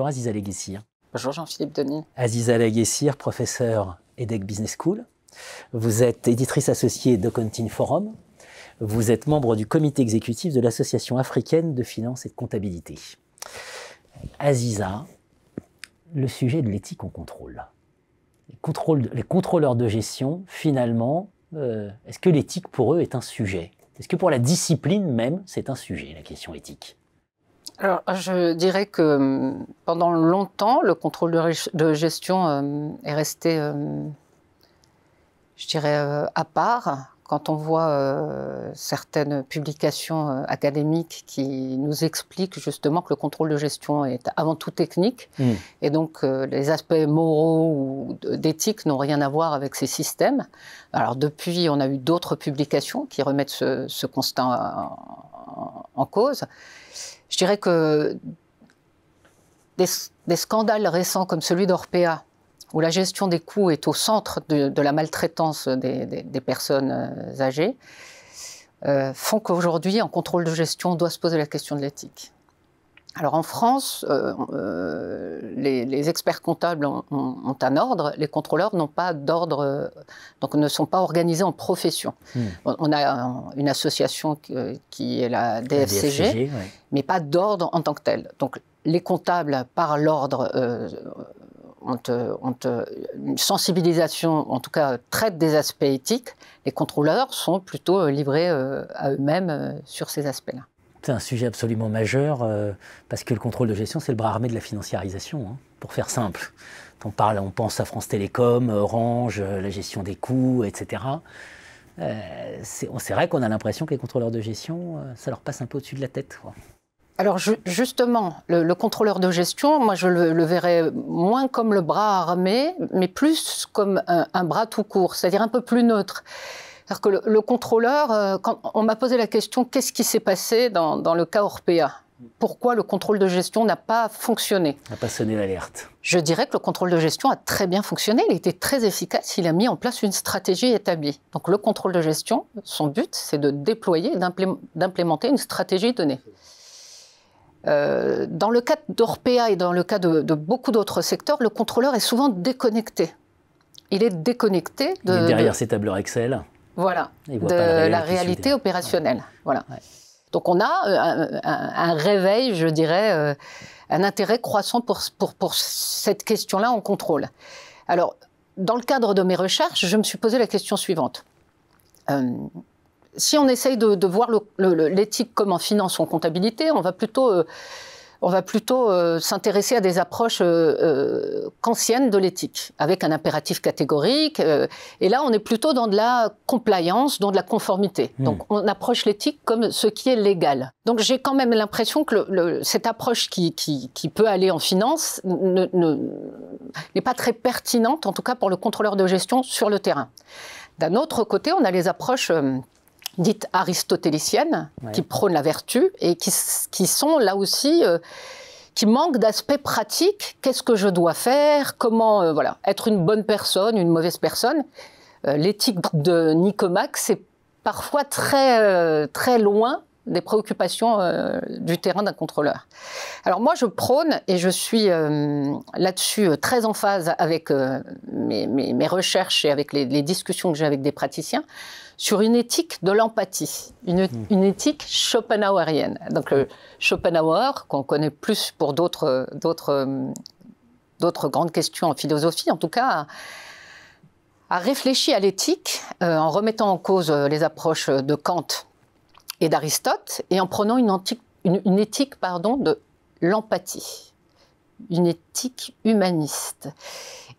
Bonjour Aziza Leguessir. Bonjour Jean-Philippe Denis. Aziza Leguessir, professeure EDHEC Business School. Vous êtes éditrice associée d'Accounting Forum. Vous êtes membre du comité exécutif de l'Association africaine de finance et de comptabilité. Aziza, le sujet de l'éthique en contrôle. Les contrôleurs de gestion, finalement, est-ce que l'éthique pour eux est un sujet? Est-ce que pour la discipline même, c'est un sujet, la question éthique? Alors, je dirais que pendant longtemps, le contrôle de gestion est resté, je dirais, à part. Quand on voit certaines publications académiques qui nous expliquent justement que le contrôle de gestion est avant tout technique, et donc les aspects moraux ou d'éthique n'ont rien à voir avec ces systèmes. Alors depuis, on a eu d'autres publications qui remettent ce constat en cause. Je dirais que des scandales récents comme celui d'Orpea, où la gestion des coûts est au centre de la maltraitance des personnes âgées, font qu'aujourd'hui, en contrôle de gestion, on doit se poser la question de l'éthique. Alors en France, les experts comptables ont un ordre, les contrôleurs n'ont pas d'ordre, donc ne sont pas organisés en profession. On a une association qui est la DFCG, ouais, mais pas d'ordre en tant que tel. Donc les comptables, par l'ordre, ont une sensibilisation, en tout cas traitent des aspects éthiques. Les contrôleurs sont plutôt livrés à eux-mêmes sur ces aspects-là. C'est un sujet absolument majeur parce que le contrôle de gestion, c'est le bras armé de la financiarisation, hein, pour faire simple. On pense à France Télécom, Orange, la gestion des coûts, etc. C'est vrai qu'on a l'impression que les contrôleurs de gestion, ça leur passe un peu au-dessus de la tête, quoi. Alors justement, le contrôleur de gestion, moi je le verrais moins comme le bras armé, mais plus comme un bras tout court, c'est-à-dire un peu plus neutre. C'est-à-dire que le contrôleur, quand on m'a posé la question, qu'est-ce qui s'est passé dans le cas Orpea? Pourquoi le contrôle de gestion n'a pas fonctionné? N'a pas sonné l'alerte. Je dirais que le contrôle de gestion a très bien fonctionné, il était très efficace, il a mis en place une stratégie établie. Donc le contrôle de gestion, son but, c'est de déployer et d'implémenter une stratégie donnée. Dans le cas d'Orpea et dans le cas de beaucoup d'autres secteurs, le contrôleur est souvent déconnecté. Il est déconnecté il est derrière ses tableurs Excel. Voilà, de la réalité opérationnelle. Ouais. Voilà. Ouais. Donc on a un réveil, je dirais, un intérêt croissant pour cette question-là en contrôle. Alors, dans le cadre de mes recherches, je me suis posé la question suivante. Si on essaye de voir l'éthique comme en finance ou en comptabilité, on va plutôt s'intéresser à des approches kantiennes de l'éthique, avec un impératif catégorique. Et là, on est plutôt dans de la compliance, dans de la conformité. Donc, on approche l'éthique comme ce qui est légal. Donc, j'ai quand même l'impression que cette approche qui peut aller en finance n'est pas très pertinente, en tout cas pour le contrôleur de gestion sur le terrain. D'un autre côté, on a les approches dites aristotéliciennes, ouais, qui prônent la vertu et qui sont là aussi, qui manquent d'aspects pratiques. Qu'est-ce que je dois faire? Comment voilà, être une bonne personne, une mauvaise personne? L'éthique de Nicomaque, c'est parfois très loin des préoccupations du terrain d'un contrôleur. Alors moi, je prône, et je suis là-dessus très en phase avec mes recherches et avec les discussions que j'ai avec des praticiens, sur une éthique de l'empathie, une éthique schopenhauerienne. Donc Schopenhauer, qu'on connaît plus pour d'autres grandes questions en philosophie, en tout cas, a réfléchi à l'éthique en remettant en cause les approches de Kant et d'Aristote, et en prenant une éthique de l'empathie, une éthique humaniste.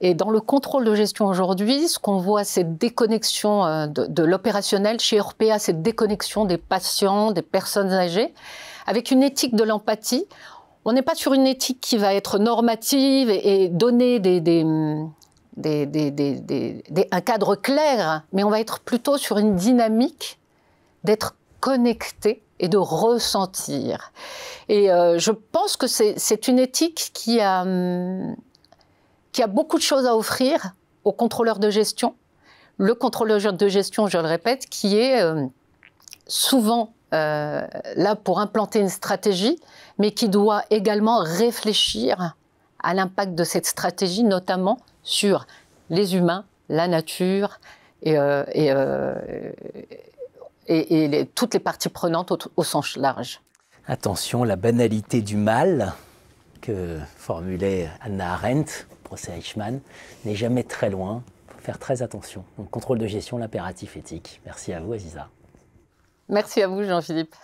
Et dans le contrôle de gestion aujourd'hui, ce qu'on voit, c'est déconnexion de l'opérationnel. Chez Orpea, cette déconnexion des patients, des personnes âgées, avec une éthique de l'empathie. On n'est pas sur une éthique qui va être normative et donner un cadre clair, mais on va être plutôt sur une dynamique d'être connecté et de ressentir. Et je pense que c'est une éthique qui a beaucoup de choses à offrir aux contrôleurs de gestion. Le contrôleur de gestion, je le répète, qui est souvent là pour implanter une stratégie, mais qui doit également réfléchir à l'impact de cette stratégie, notamment sur les humains, la nature et toutes les parties prenantes au sens large. Attention, la banalité du mal que formulait Hannah Arendt, procès Eichmann, n'est jamais très loin. Il faut faire très attention. Donc, contrôle de gestion, l'impératif éthique. Merci à vous, Aziza. Merci à vous, Jean-Philippe.